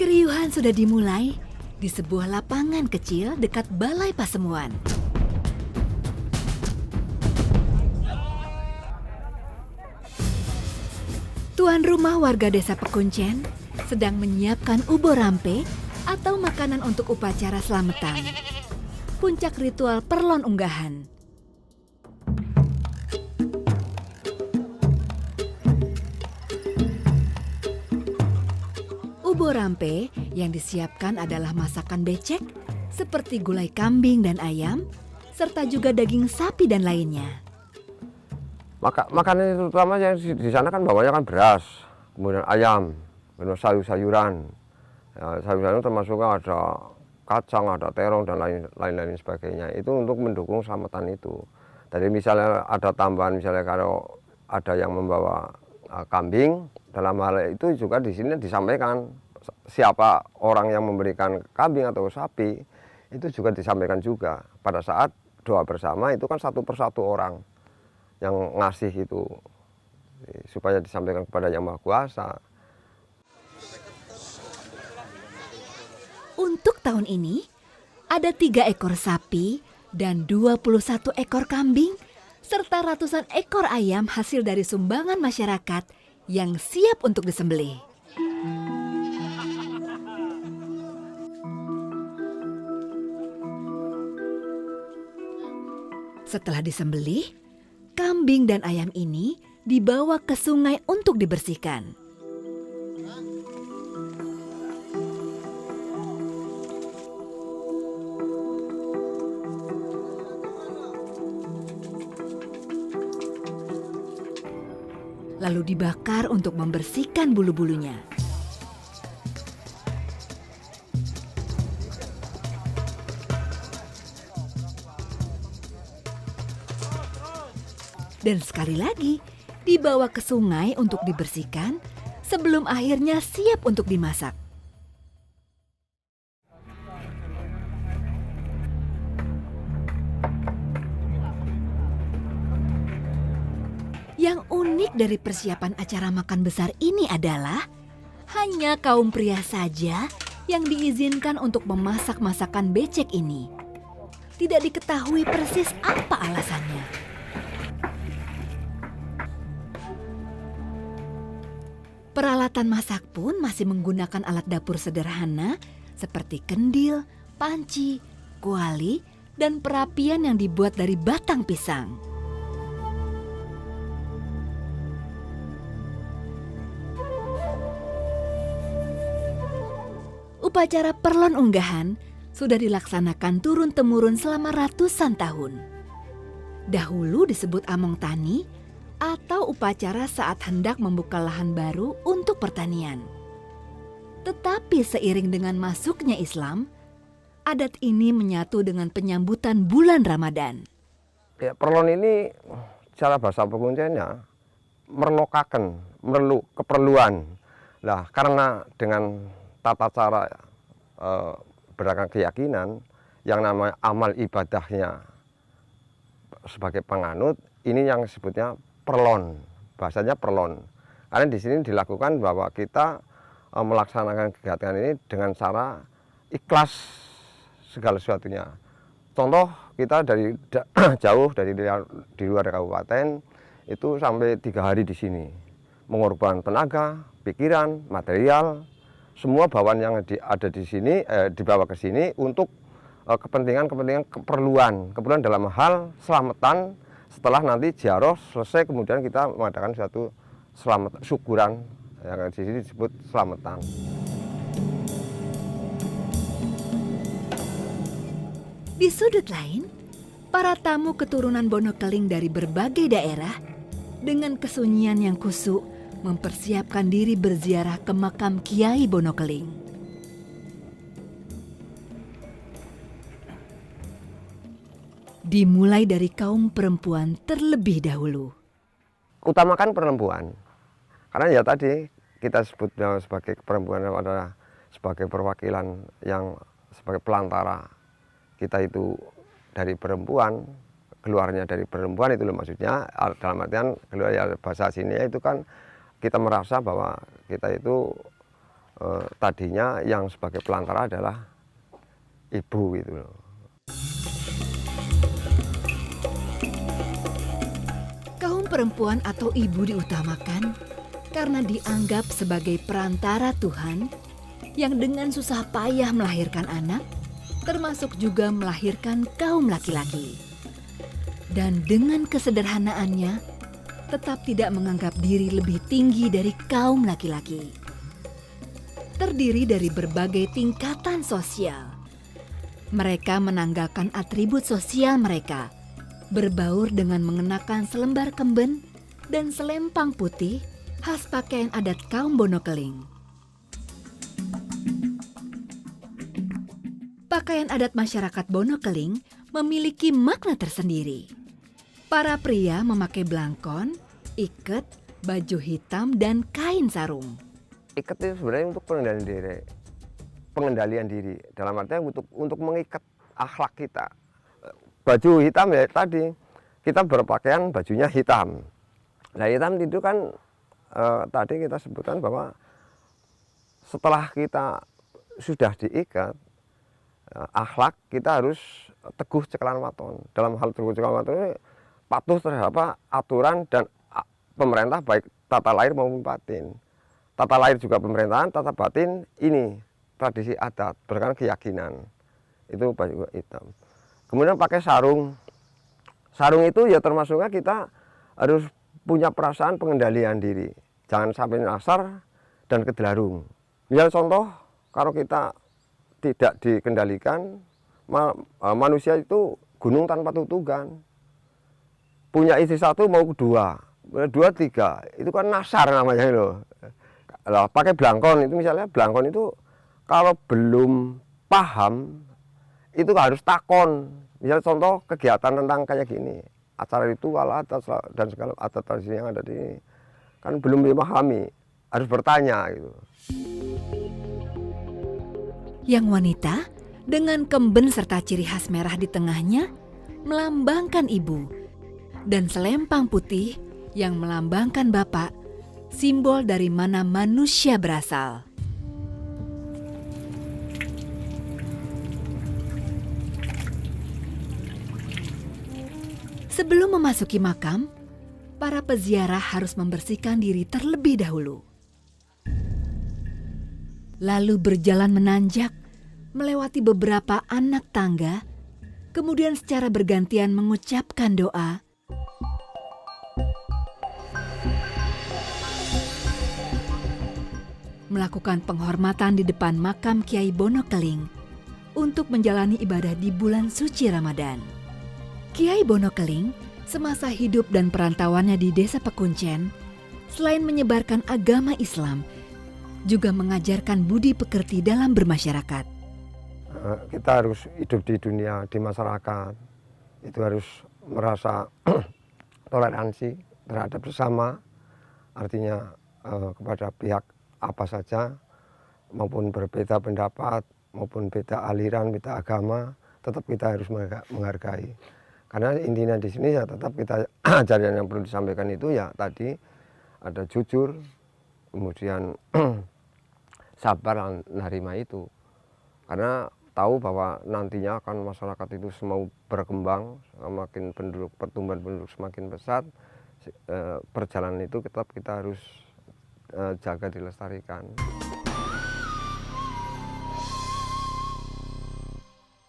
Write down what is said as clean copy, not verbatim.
Keriuhan sudah dimulai di sebuah lapangan kecil dekat Balai Pasemuan. Tuan rumah warga desa Pekuncen sedang menyiapkan ubo rampe atau makanan untuk upacara selamatan. Puncak ritual perlon unggahan. Ubo rampe yang disiapkan adalah masakan becek seperti gulai kambing dan ayam, serta juga daging sapi dan lainnya. Makanan itu terutama yang di sana kan bawahnya kan beras, kemudian ayam, kemudian sayur-sayuran. Ya, sayur-sayuran termasuk ada kacang, ada terong dan lain-lain sebagainya. Itu untuk mendukung selamatan itu. Jadi misalnya ada tambahan, misalnya kalau ada yang membawa kambing, dalam hal itu juga di sini disampaikan siapa orang yang memberikan kambing atau sapi, itu juga disampaikan juga. Pada saat doa bersama itu kan satu persatu orang yang ngasih itu supaya disampaikan kepada Yang Maha Kuasa. Untuk tahun ini ada 3 ekor sapi dan 21 ekor kambing serta ratusan ekor ayam hasil dari sumbangan masyarakat yang siap untuk disembelih. Setelah disembelih, kambing dan ayam ini dibawa ke sungai untuk dibersihkan. Lalu dibakar untuk membersihkan bulu-bulunya. Dan sekali lagi dibawa ke sungai untuk dibersihkan sebelum akhirnya siap untuk dimasak. Yang unik dari persiapan acara makan besar ini adalah hanya kaum pria saja yang diizinkan untuk memasak masakan becek ini. Tidak diketahui persis apa alasannya. Peralatan masak pun masih menggunakan alat dapur sederhana seperti kendil, panci, kuali, dan perapian yang dibuat dari batang pisang. Upacara perlon unggahan sudah dilaksanakan turun-temurun selama ratusan tahun. Dahulu disebut among tani atau upacara saat hendak membuka lahan baru untuk pertanian. Tetapi seiring dengan masuknya Islam, adat ini menyatu dengan penyambutan bulan Ramadan. Ya, perlon ini cara bahasa Pekuncennya merlokaken, keperluan. Nah, karena dengan tata cara berdasarkan keyakinan yang namanya amal ibadahnya sebagai penganut, ini yang disebutnya perlon, bahasanya perlon. Karena di sini dilakukan bahwa kita melaksanakan kegiatan ini dengan cara ikhlas segala sesuatunya. Contoh kita dari jauh di luar kabupaten itu sampai 3 hari di sini, mengorbankan tenaga, pikiran, material, semua bawaan yang ada di sini dibawa ke sini untuk kepentingan keperluan dalam hal selamatan. Setelah nanti ziarah selesai, kemudian kita mengadakan suatu selamat syukuran yang di sini disebut selamatan. Di sudut lain, para tamu keturunan Bonokeling dari berbagai daerah dengan kesunyian yang khusyuk mempersiapkan diri berziarah ke makam Kiai Bonokeling. Dimulai dari kaum perempuan terlebih dahulu. Utamakan perempuan, karena ya tadi kita sebutnya sebagai perempuan adalah sebagai perwakilan yang sebagai pelantara. Kita itu dari perempuan, keluarnya dari perempuan itu loh maksudnya, dalam artian keluar ya bahasa sini itu kan kita merasa bahwa kita itu tadinya yang sebagai pelantara adalah ibu gitu loh. Kaum perempuan atau ibu diutamakan karena dianggap sebagai perantara Tuhan yang dengan susah payah melahirkan anak, termasuk juga melahirkan kaum laki-laki. Dan dengan kesederhanaannya, tetap tidak menganggap diri lebih tinggi dari kaum laki-laki. Terdiri dari berbagai tingkatan sosial. Mereka menanggalkan atribut sosial mereka, berbaur dengan mengenakan selembar kemben dan selempang putih khas pakaian adat kaum Bonokeling. Pakaian adat masyarakat Bonokeling memiliki makna tersendiri. Para pria memakai blangkon, iket, baju hitam, dan kain sarung. Iket itu sebenarnya untuk pengendalian diri dalam artinya untuk mengikat akhlak kita. Baju hitam ya tadi kita berpakaian bajunya hitam. Nah hitam itu kan tadi kita sebutkan bahwa setelah kita sudah diikat, akhlak kita harus teguh cekalan waton. Dalam hal teguh cekalan waton ini patuh terhadap aturan dan pemerintah baik tata lahir maupun batin. Tata lahir juga pemerintahan, tata batin ini tradisi adat, berdasarkan keyakinan. Itu baju hitam. Kemudian pakai sarung. Sarung itu ya termasuknya kita harus punya perasaan pengendalian diri. Jangan sampai nyasar dan kedelarung. Misal contoh, kalau kita tidak dikendalikan, manusia itu gunung tanpa tutugan. Punya istri satu mau dua, tiga, itu kan nasar namanya loh. Lah, pakai blangkon itu misalnya blangkon itu kalau belum paham itu harus takon. Misal contoh kegiatan tentang kayak gini, acara ritual adat dan segala adat tradisi yang ada di sini, kan belum memahami, harus bertanya gitu. Yang wanita dengan kemben serta ciri khas merah di tengahnya melambangkan ibu, dan selempang putih yang melambangkan bapak, simbol dari mana manusia berasal. Sebelum memasuki makam, para peziarah harus membersihkan diri terlebih dahulu. Lalu berjalan menanjak, melewati beberapa anak tangga, kemudian secara bergantian mengucapkan doa, melakukan penghormatan di depan makam Kiai Bonokeling untuk menjalani ibadah di bulan suci Ramadan. Kiai Bonokeling semasa hidup dan perantauannya di Desa Pekuncen, selain menyebarkan agama Islam, juga mengajarkan budi pekerti dalam bermasyarakat. Kita harus hidup di dunia, di masyarakat, itu harus merasa toleransi terhadap sesama, artinya kepada pihak apa saja, maupun berbeda pendapat, maupun beda aliran, beda agama, tetap kita harus menghargai. Karena intinya di sini ya tetap kita ajaran yang perlu disampaikan itu ya tadi ada jujur, kemudian sabar menerima itu. Karena tahu bahwa nantinya akan masyarakat itu semua berkembang, semakin pertumbuhan penduduk semakin besar, perjalanan itu tetap kita harus jaga dilestarikan.